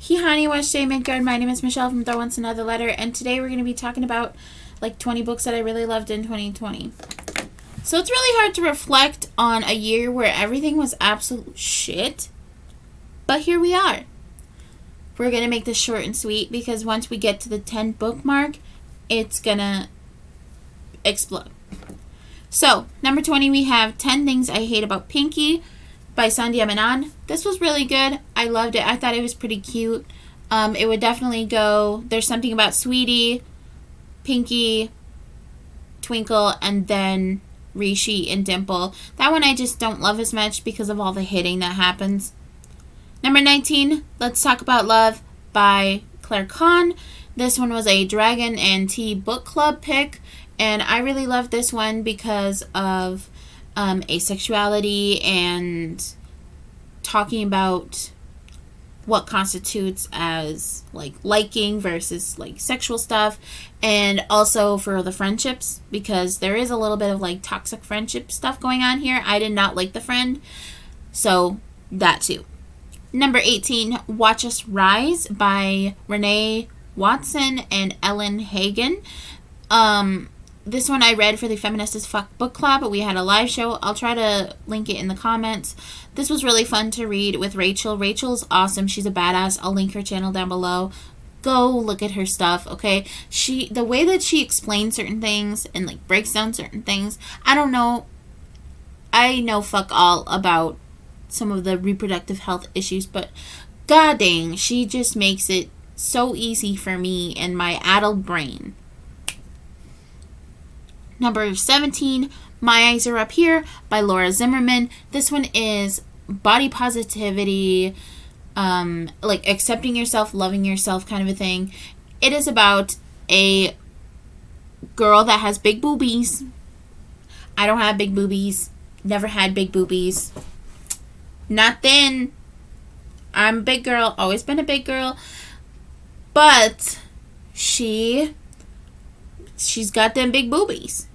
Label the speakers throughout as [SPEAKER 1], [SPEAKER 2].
[SPEAKER 1] Hey honey, West J Midgard. My name is Michelle from Throw Once Another Letter, and today we're going to be talking about like 20 books that I really loved in 2020. So it's really hard to reflect on a year where everything was absolute shit, but here we are. We're going to make this short and sweet because once we get to the 10 book mark, it's going to explode. So, number 20, we have 10 Things I Hate About Pinky by Sandhya Menon. This was really good. I loved it. I thought it was pretty cute. It would definitely go, there's something about Sweetie, Pinky, Twinkle, and then Rishi and Dimple. That one I just don't love as much because of all the hitting that happens. Number 19, Let's Talk About Love by Claire Kahn. This one was a Dragon and Tea book club pick, and I really loved this one because of asexuality and talking about what constitutes as like liking versus like sexual stuff, and also for the friendships because there is a little bit of like toxic friendship stuff going on here. I did not like the friend, so that too. Number 18, Watch Us Rise by Renee Watson and Ellen Hagen. This one I read for the Feminist as Fuck book club, but we had a live show. I'll try to link it in the comments. This was really fun to read with Rachel. Rachel's awesome. She's a badass. I'll link her channel down below. Go look at her stuff, okay? The way that she explains certain things and like breaks down certain things, I don't know. I know fuck all about some of the reproductive health issues, but god dang, she just makes it so easy for me and my addled brain. Number 17, My Eyes Are Up Here by Laura Zimmerman. This one is body positivity, like accepting yourself, loving yourself kind of a thing. It is about a girl that has big boobies. I don't have big boobies. Never had big boobies. Not then. I'm a big girl. Always been a big girl. But she's got them big boobies.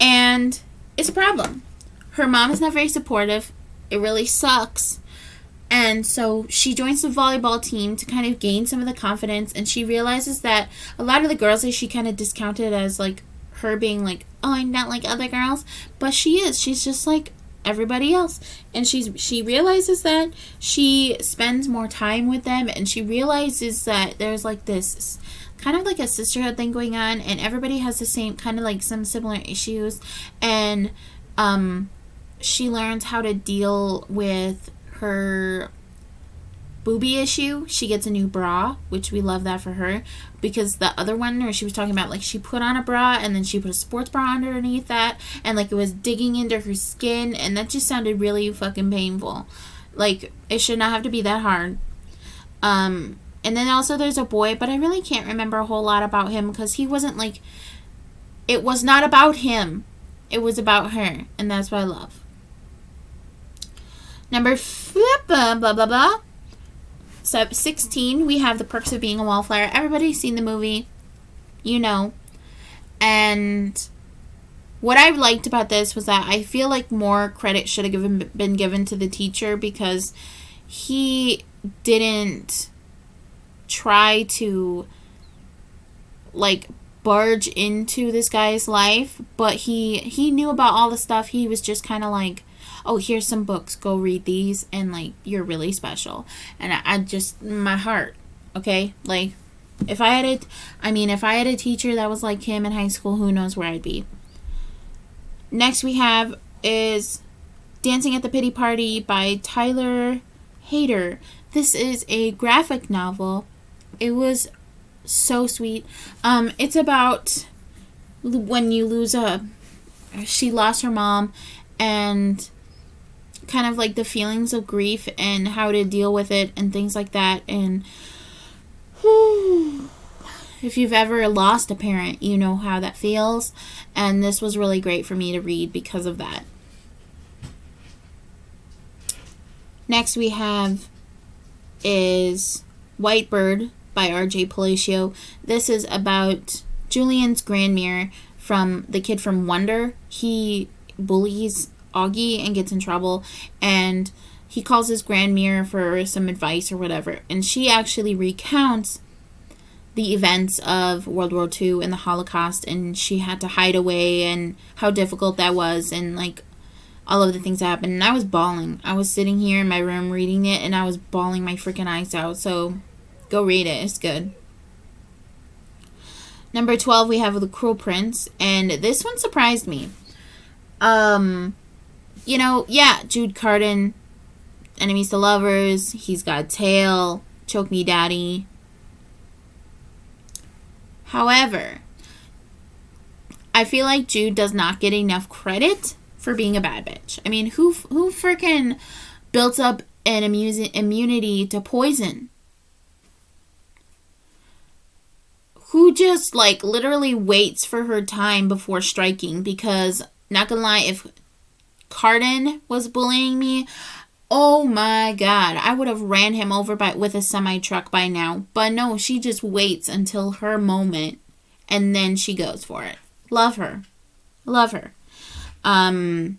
[SPEAKER 1] And it's a problem. Her mom is not very supportive. It really sucks. And so she joins the volleyball team to kind of gain some of the confidence. And she realizes that a lot of the girls that she kind of discounted as like her being like, oh, I'm not like other girls. But she is. She's just like everybody else. And she realizes that she spends more time with them. And she realizes that there's like this kind of like a sisterhood thing going on, and everybody has the same kind of like some similar issues, and she learns how to deal with her boobie issue. She gets a new bra, which we love that for her, because the other one where she was talking about like she put on a bra and then she put a sports bra underneath that, and like it was digging into her skin, and that just sounded really fucking painful. Like it should not have to be that hard. And then also there's a boy, but I really can't remember a whole lot about him because he wasn't like, it was not about him. It was about her. And that's what I love. Number 16, we have The Perks of Being a Wallflower. Everybody's seen the movie. You know. And what I liked about this was that I feel like more credit should have been given to the teacher because he didn't try to like barge into this guy's life, but he knew about all the stuff. He was just kind of like, oh, here's some books, go read these, and like you're really special. And I just, my heart, okay, like if I had a teacher that was like him in high school, who knows where I'd be. Next we have is Dancing at the Pity Party by Tyler Hayter. This is a graphic novel. It was so sweet. It's about when you lose she lost her mom, and kind of like the feelings of grief and how to deal with it and things like that. And if you've ever lost a parent, you know how that feels. And this was really great for me to read because of that. Next we have is White Bird by R.J. Palacio. This is about Julian's Grandmere from the kid from Wonder. He bullies Augie and gets in trouble, and he calls his grandmere for some advice or whatever, and she actually recounts the events of World War II and the Holocaust, and she had to hide away and how difficult that was, and like all of the things that happened. And I was bawling. I was sitting here in my room reading it, and I was bawling my freaking eyes out. So go read it. It's good. Number 12, we have The Cruel Prince, and this one surprised me. You know, yeah, Jude Carden, enemies to lovers, he's got a tail, choke me daddy. However, I feel like Jude does not get enough credit for being a bad bitch. I mean, who freaking built up an immunity to poison? Who just, like, literally waits for her time before striking? Because, not gonna lie, if Carden was bullying me, oh my god, I would have ran him over with a semi-truck by now. But no, she just waits until her moment, and then she goes for it. Love her. Love her. Then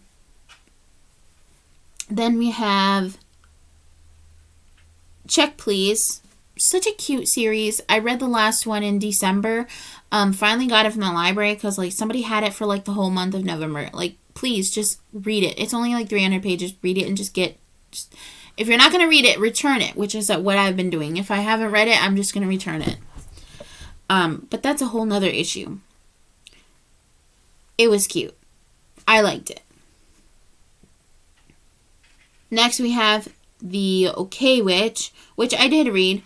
[SPEAKER 1] we have Check Please. Such a cute series. I read the last one in December. Finally got it from the library because, like, somebody had it for, like, the whole month of November. Like, please, just read it. It's only, like, 300 pages. Read it and if you're not going to read it, return it, which is what I've been doing. If I haven't read it, I'm just going to return it. But that's a whole nother issue. It was cute. I liked it. Next, we have The Okay Witch, which I did read.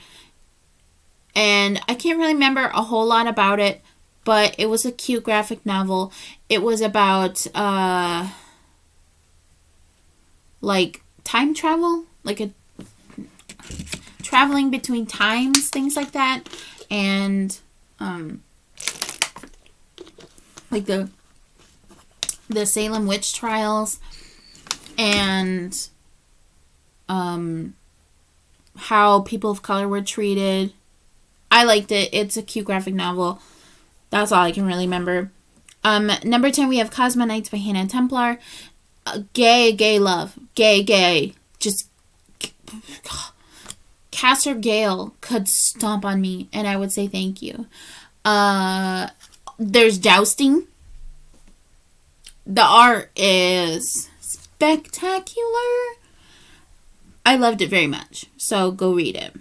[SPEAKER 1] And I can't really remember a whole lot about it, but it was a cute graphic novel. It was about, like, time travel, like a traveling between times, things like that, and like the Salem witch trials, and how people of color were treated. I liked it. It's a cute graphic novel. That's all I can really remember. Number 10, we have Cosmo Nights by Hannah Templar. Gay love. Gay. Just Castor Gale could stomp on me and I would say thank you. There's jousting. The art is spectacular. I loved it very much. So go read it.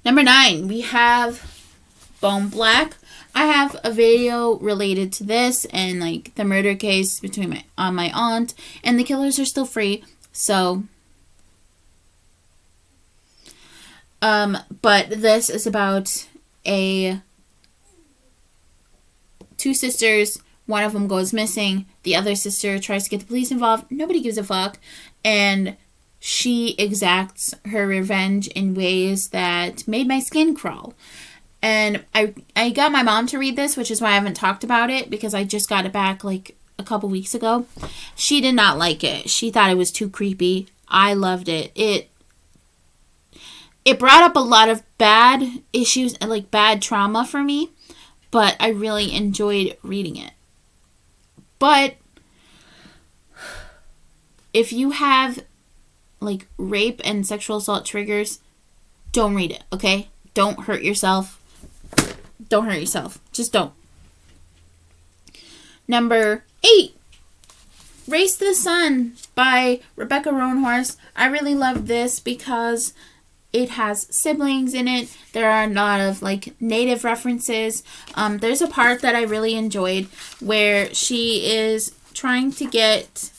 [SPEAKER 1] Number 9, we have Bone Black. I have a video related to this and like the murder case between my aunt, and the killers are still free. So, but this is about two sisters. One of them goes missing. The other sister tries to get the police involved. Nobody gives a fuck, and she exacts her revenge in ways that made my skin crawl. And I got my mom to read this, which is why I haven't talked about it, because I just got it back like a couple weeks ago. She did not like it. She thought it was too creepy. I loved it. It brought up a lot of bad issues and like bad trauma for me, but I really enjoyed reading it. But if you have like rape and sexual assault triggers, don't read it, okay? Don't hurt yourself. Don't hurt yourself. Just don't. Number 8, Race to the Sun by Rebecca Roanhorse. I really love this because it has siblings in it. There are a lot of like native references. There's a part that I really enjoyed where she is trying to get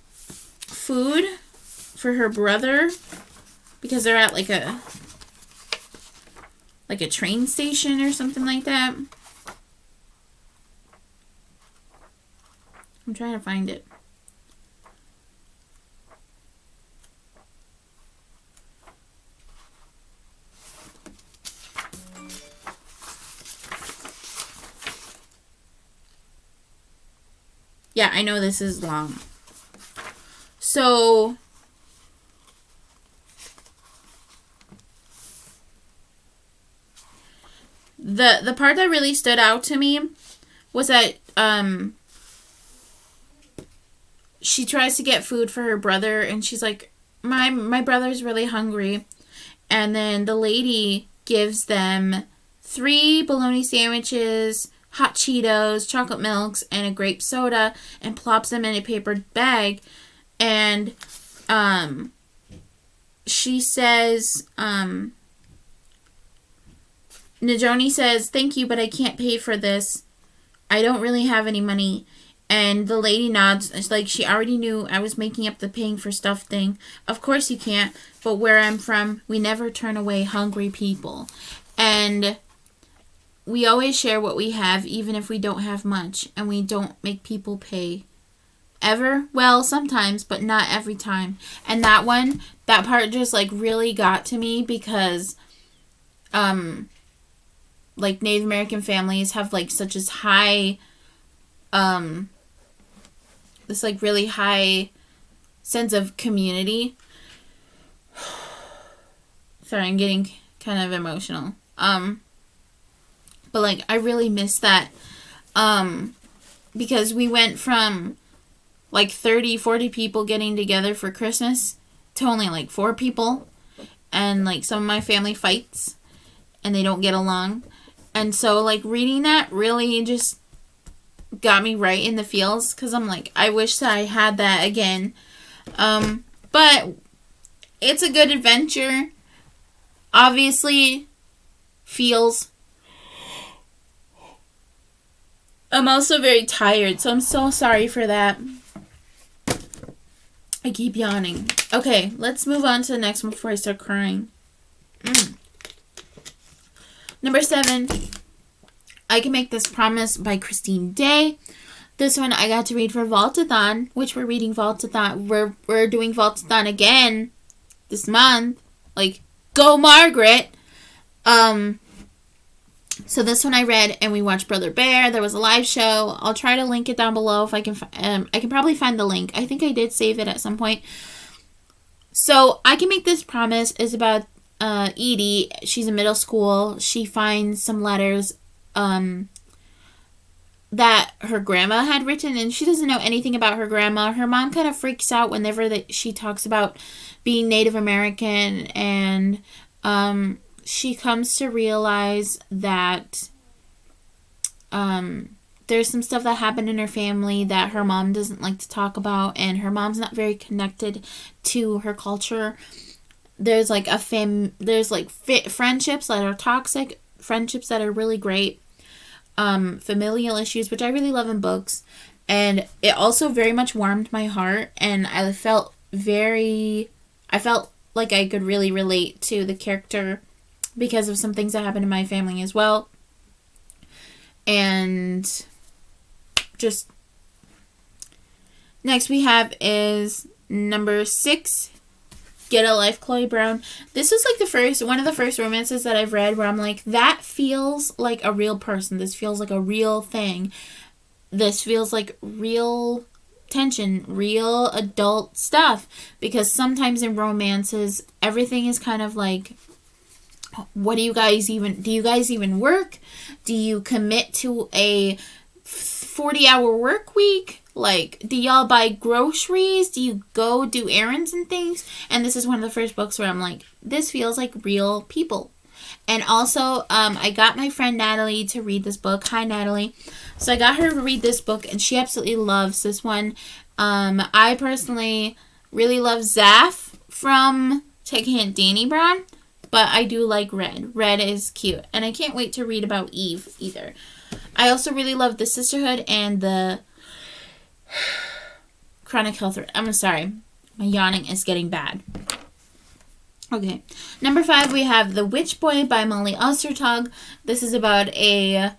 [SPEAKER 1] food for her brother because they're at like a train station or something like that. I'm trying to find it. Yeah, I know this is long. So the part that really stood out to me was that she tries to get food for her brother, and she's like, my brother's really hungry. And then the lady gives them 3 bologna sandwiches, hot Cheetos, chocolate milks, and a grape soda, and plops them in a paper bag. And she says, Najoni says, "Thank you, but I can't pay for this. I don't really have any money." And the lady nods. It's like she already knew I was making up the paying for stuff thing. "Of course you can't, but where I'm from, we never turn away hungry people. And we always share what we have, even if we don't have much. And we don't make people pay. Ever? Well, sometimes, but not every time." And that part just, like, really got to me because, like, Native American families have, like, such as high, this, like, really high sense of community. Sorry, I'm getting kind of emotional. But, like, I really miss that, because we went from, like, 30, 40 people getting together for Christmas to only, like, 4 people. And, like, some of my family fights, and they don't get along. And so, like, reading that really just got me right in the feels, because I'm like, I wish that I had that again. But it's a good adventure. Obviously, feels. I'm also very tired, so I'm so sorry for that. I keep yawning. Okay, let's move on to the next one before I start crying. Number 7, I Can Make This Promise by Christine Day. This one I got to read for Vaultathon, which we're reading Vaultathon. We're doing Vaultathon again this month. Like, go Margaret! So this one I read, and we watched Brother Bear. There was a live show. I'll try to link it down below if I can. I can probably find the link. I think I did save it at some point. So I Can Make This Promise is about Edie. She's in middle school. She finds some letters that her grandma had written, and she doesn't know anything about her grandma. Her mom kind of freaks out whenever she talks about being Native American, and she comes to realize that there's some stuff that happened in her family that her mom doesn't like to talk about, and her mom's not very connected to her culture. There's like friendships that are toxic, friendships that are really great, familial issues, which I really love in books, and it also very much warmed my heart, and I felt like I could really relate to the character because of some things that happened in my family as well. And just next we have is number 6, Get a Life, Chloe Brown. This was like one of the first romances that I've read where I'm like, that feels like a real person. This feels like a real thing. This feels like real tension, real adult stuff. Because sometimes in romances, everything is kind of like, do you guys even work? Do you commit to a 40-hour work week? Like, do y'all buy groceries? Do you go do errands and things? And this is one of the first books where I'm like, this feels like real people. And also, I got my friend Natalie to read this book. Hi, Natalie. So I got her to read this book, and she absolutely loves this one. I personally really love Zaph from Take a Hint, Danny Brown. But I do like Red. Red is cute. And I can't wait to read about Eve either. I also really love The Sisterhood and the Chronic Health. I'm sorry. My yawning is getting bad. Okay. Number 5, we have The Witch Boy by Molly Ostertag. This is about the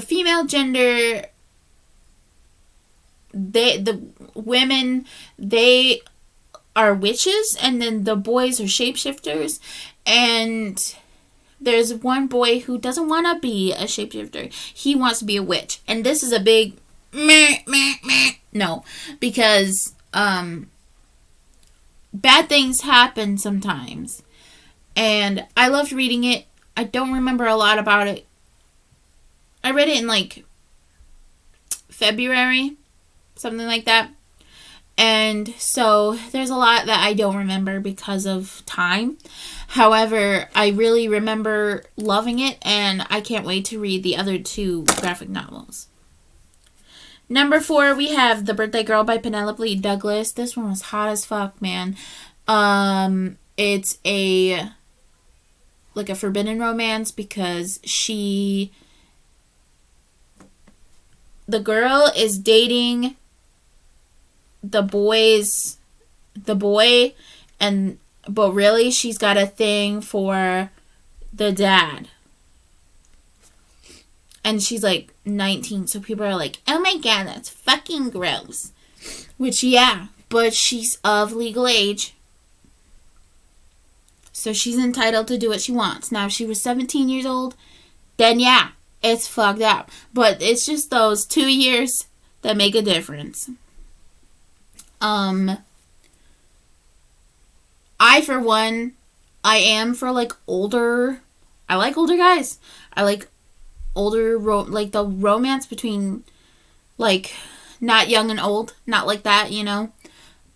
[SPEAKER 1] female gender. The women, they are witches, and then the boys are shapeshifters, and there's one boy who doesn't want to be a shapeshifter. He wants to be a witch, and this is a big no, because bad things happen sometimes, and I loved reading it. I don't remember a lot about it. I read it in like February, something like that. And so there's a lot that I don't remember because of time. However, I really remember loving it, and I can't wait to read the other 2 graphic novels. Number 4, we have The Birthday Girl by Penelope Douglas. This one was hot as fuck, man. It's a forbidden romance because the girl is dating the boy, but really she's got a thing for the dad. And she's like 19, so people are like, oh my god, that's fucking gross. Which, yeah, but she's of legal age. So she's entitled to do what she wants. Now, if she was 17 years old, then yeah, it's fucked up. But it's just those 2 years that make a difference. I, for one, I am for, like, older... I like older guys. I like older... the romance between, like, not young and old. Not like that, you know?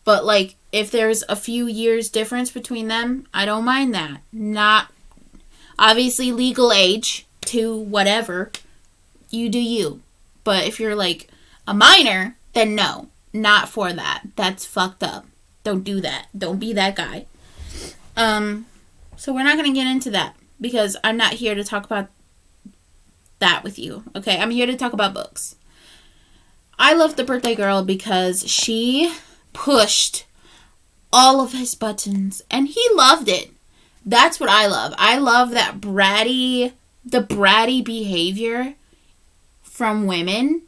[SPEAKER 1] But, like, if there's a few years difference between them, I don't mind that. Not... obviously, legal age to whatever. You do you. But if you're, like, a minor, then no. Not for that. That's fucked up. Don't do that. Don't be that guy. So we're not going to get into that because I'm not here to talk about that with you. Okay? I'm here to talk about books. I love The Birthday Girl because she pushed all of his buttons and he loved it. That's what I love. I love that bratty behavior from women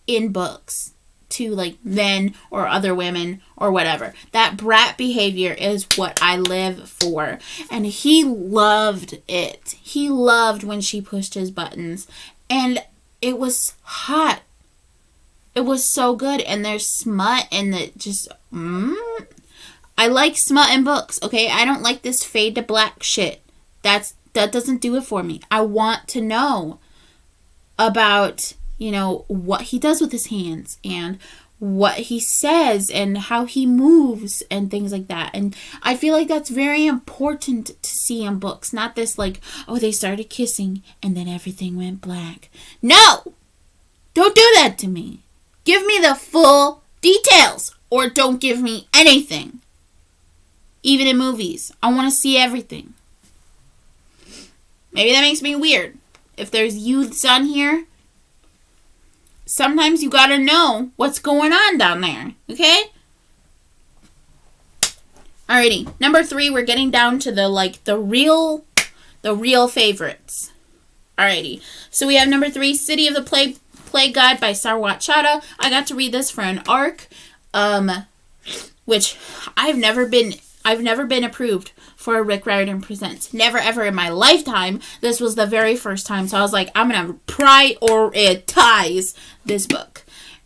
[SPEAKER 1] in books to, like, men or other women or whatever. That brat behavior is what I live for. And he loved it. He loved when she pushed his buttons. And it was hot. It was so good. And there's smut and it just... I like smut in books, okay? I don't like this fade to black shit. That doesn't do it for me. I want to know about... you know, what he does with his hands and what he says and how he moves and things like that. And I feel like that's very important to see in books. Not this like, oh, they started kissing and then everything went black. No! Don't do that to me. Give me the full details or don't give me anything. Even in movies. I want to see everything. Maybe that makes me weird. If there's youths on here, sometimes you gotta know what's going on down there, okay? Alrighty, number 3, we're getting down to the real favorites. Alrighty, so we have number 3, City of the Plague God by Sarwat Chadha. I got to read this for an arc, which I've never been approved for a Rick Riordan Presents. Never ever in my lifetime. This was the very first time. So I was like, I'm going to prioritize this book.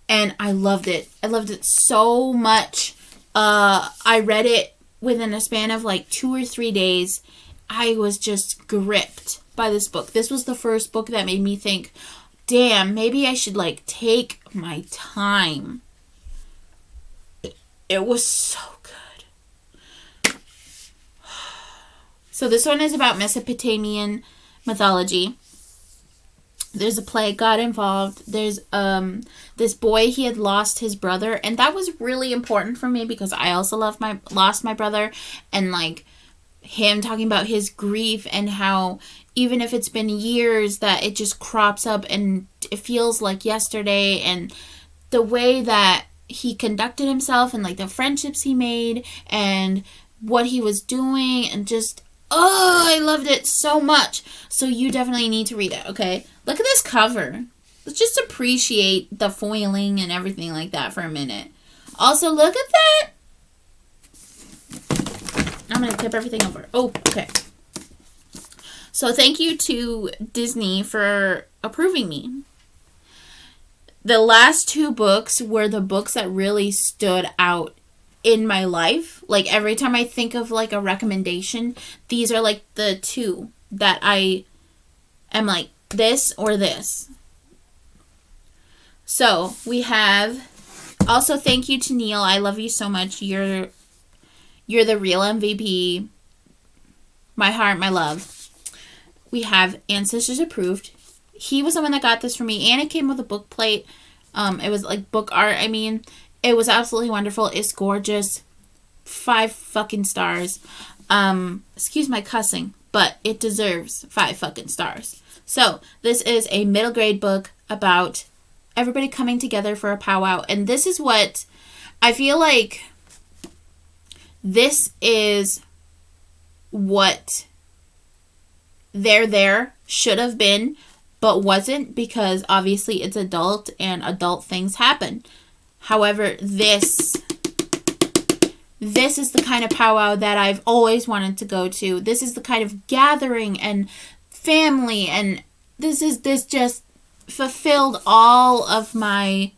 [SPEAKER 1] And I loved it. I loved it so much. I read it within a span of like 2 or 3 days. I was just gripped by this book. This was the first book that made me think, damn, maybe I should like take my time. It was so good. So this one is about Mesopotamian mythology. There's a plague god involved. There's this boy, he had lost his brother, and that was really important for me because I also lost my brother, and like him talking about his grief and how even if it's been years that it just crops up and it feels like yesterday, and the way that he conducted himself and like the friendships he made and what he was doing and just I loved it so much. So you definitely need to read it, okay? Look at this cover. Let's just appreciate the foiling and everything like that for a minute. Also, look at that. I'm going to tip everything over. Oh, okay. So thank you to Disney for approving me. The last 2 books were the books that really stood out in my life. Like every time I think of like a recommendation, these are like the 2 that I am like this or this. So we have Also, thank you to Neil. I love you so much. You're the real MVP. My heart, my love. We have Ancestors Approved. He was the one that got this for me, and it came with a book plate. It was like book art. I mean, it was absolutely wonderful. It's gorgeous. 5 fucking stars. Excuse my cussing, but it deserves 5 fucking stars. So, this is a middle grade book about everybody coming together for a powwow. And this is what I feel like this is what there should have been, but wasn't, because obviously it's adult and adult things happen. However, this is the kind of powwow that I've always wanted to go to. This is the kind of gathering and family, and this just fulfilled all of my,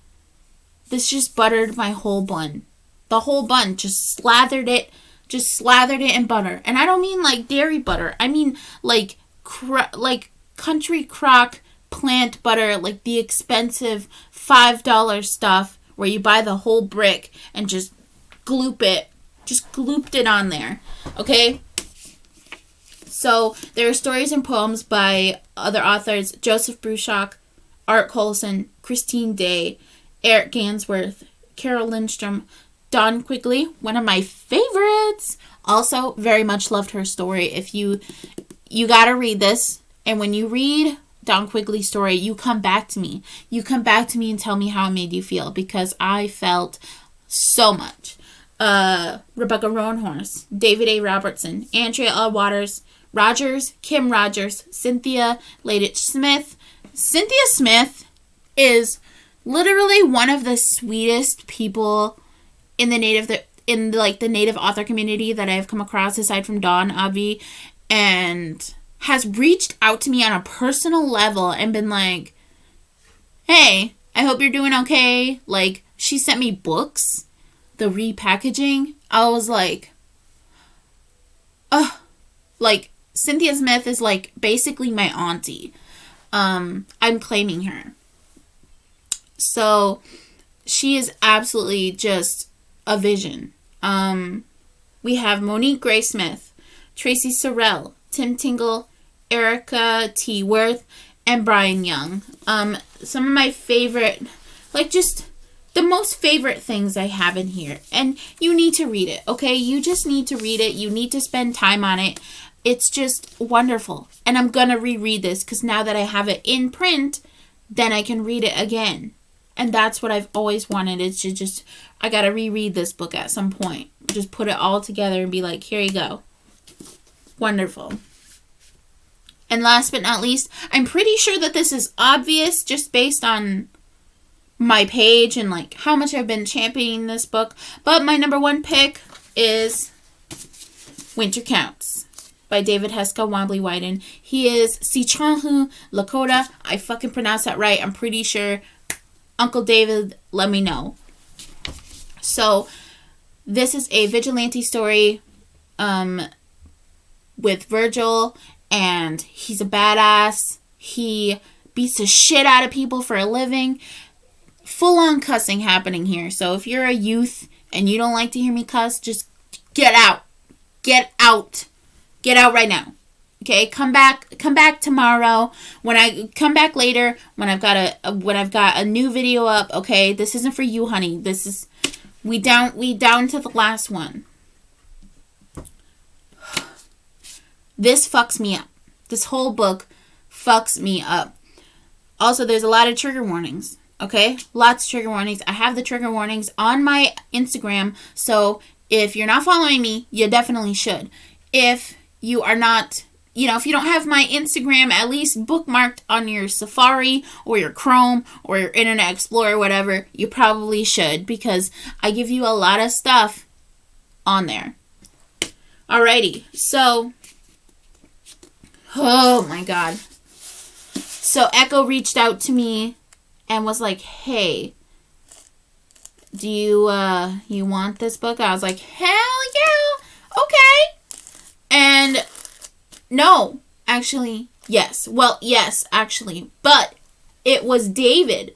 [SPEAKER 1] this just buttered my whole bun. The whole bun, just slathered it in butter. And I don't mean like dairy butter. I mean like country crock plant butter, like the expensive $5 stuff where you buy the whole brick and just glooped it on there. Okay? So there are stories and poems by other authors: Joseph Bruchac, Art Colson, Christine Day, Eric Gansworth, Carol Lindstrom, Dawn Quigley, one of my favorites. Also, very much loved her story. If you gotta read this, and when you read Dawn Quigley's story, you come back to me. You come back to me and tell me how it made you feel, because I felt so much. Rebecca Roanhorse, David A. Robertson, Andrea L. Rogers, Kim Rogers, Cynthia Ladich Smith. Cynthia Smith is literally one of the sweetest people in the native author community that I've come across, aside from Dawn, Avi, and has reached out to me on a personal level and been like, hey, I hope you're doing okay. Like, she sent me books, the repackaging. I was like, like, Cynthia Smith is like basically my auntie. I'm claiming her. So she is absolutely just a vision. We have Monique Gray Smith, Tracy Sorrell, Tim Tingle, Erica T. Worth, and Brian Young. Some of my favorite, like just the most favorite things I have in here. And you need to read it, okay? You just need to read it. You need to spend time on it. It's just wonderful. And I'm going to reread this because now that I have it in print, then I can read it again. And that's what I've always wanted, is to just, I got to reread this book at some point. Just put it all together and be like, here you go. Wonderful. And last but not least, I'm pretty sure that this is obvious just based on my page and like how much I've been championing this book. But my number 1 pick is Winter Counts by David Heska Wombly Wyden. He is Sichanhu Lakota. I fucking pronounced that right. I'm pretty sure. Uncle David, let me know. So, this is a vigilante story with Virgil, and he's a badass. He beats the shit out of people for a living. Full-on cussing happening here. So, if you're a youth and you don't like to hear me cuss, just get out. Get out. Get out right now. Okay, come back tomorrow. When I come back later, when I've got a new video up. Okay, this isn't for you, honey. This is we down to the last one. This fucks me up. This whole book fucks me up. Also, there's a lot of trigger warnings. Okay, lots of trigger warnings. I have the trigger warnings on my Instagram, so if you're not following me, you definitely should. If you are not, if you don't have my Instagram at least bookmarked on your Safari or your Chrome or your Internet Explorer, whatever, you probably should, because I give you a lot of stuff on there. Alrighty, so, oh my god. So Echo reached out to me and was like, hey, do you want this book? I was like, hell yeah, okay. And no, actually, yes. Well, yes, actually. But it was David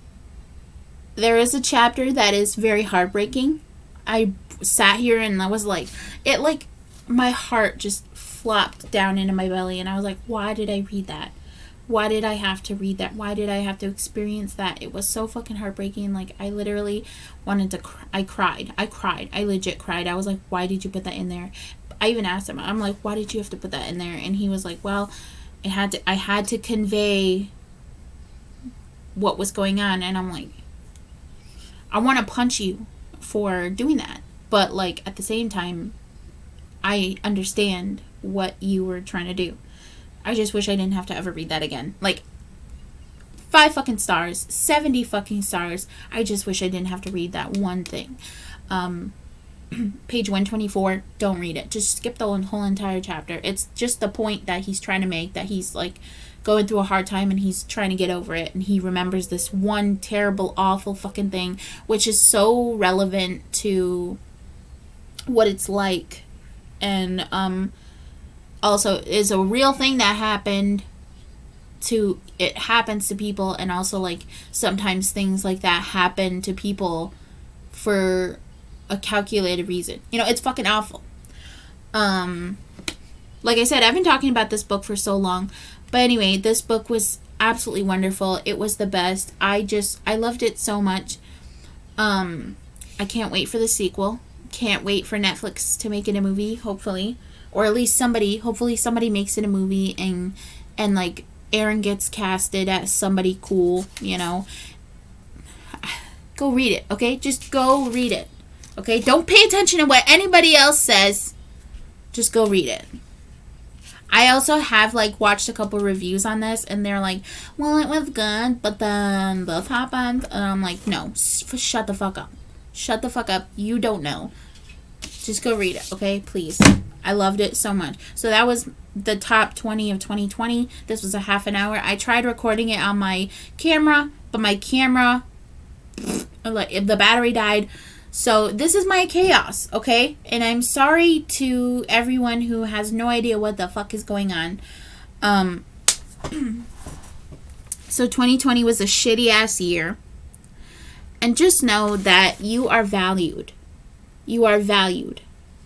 [SPEAKER 1] there is a chapter that is very heartbreaking. I sat here and I was like, my heart just flopped down into my belly, and I was like, why did I read that? Why did I have to read that? Why did I have to experience that? It was so fucking heartbreaking. Like, I literally wanted to cry. I cried. I legit cried. I was like, why did you put that in there? I even asked him, I'm like, why did you have to put that in there? And he was like, well, I had to convey what was going on. And I'm like, I want to punch you for doing that. But, like, at the same time, I understand what you were trying to do. I just wish I didn't have to ever read that again. Like, 5 fucking stars, 70 fucking stars. I just wish I didn't have to read that one thing. Page 124, don't read it. Just skip the whole entire chapter. It's just the point that he's trying to make, that he's, like, going through a hard time and he's trying to get over it. And he remembers this one terrible, awful fucking thing, which is so relevant to what it's like. And, also is a real thing that happened to, it happens to people, and also, like, sometimes things like that happen to people for a calculated reason. You know, it's fucking awful. Like I said, I've been talking about this book for so long, but anyway, this book was absolutely wonderful. It was the best. I loved it so much. I can't wait for the sequel. Can't wait for Netflix to make it a movie, hopefully. Or at least hopefully somebody makes it a movie, and like, Aaron gets casted as somebody cool, you know. Go read it, okay? Just go read it, okay? Don't pay attention to what anybody else says. Just go read it. I also have, like, watched a couple reviews on this, and they're like, well, it was good, but then this happened. And I'm like, no, shut the fuck up. Shut the fuck up. You don't know. Just go read it, okay? Please. I loved it so much. So that was the top 20 of 2020. This was a half an hour. I tried recording it on my camera, but my camera, the battery died. So this is my chaos, okay? And I'm sorry to everyone who has no idea what the fuck is going on. So 2020 was a shitty ass year. And just know that you are valued. You are valued.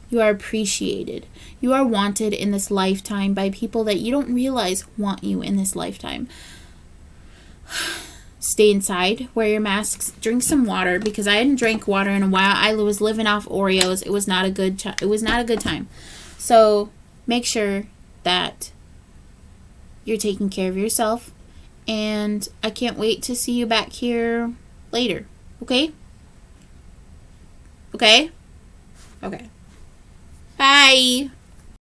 [SPEAKER 1] You are appreciated. You are wanted in this lifetime by people that you don't realize want you in this lifetime. Stay inside. Wear your masks. Drink some water, because I hadn't drank water in a while. I was living off Oreos. It was not a good time. So make sure that you're taking care of yourself. And I can't wait to see you back here later. Okay? Okay? Okay. Bye.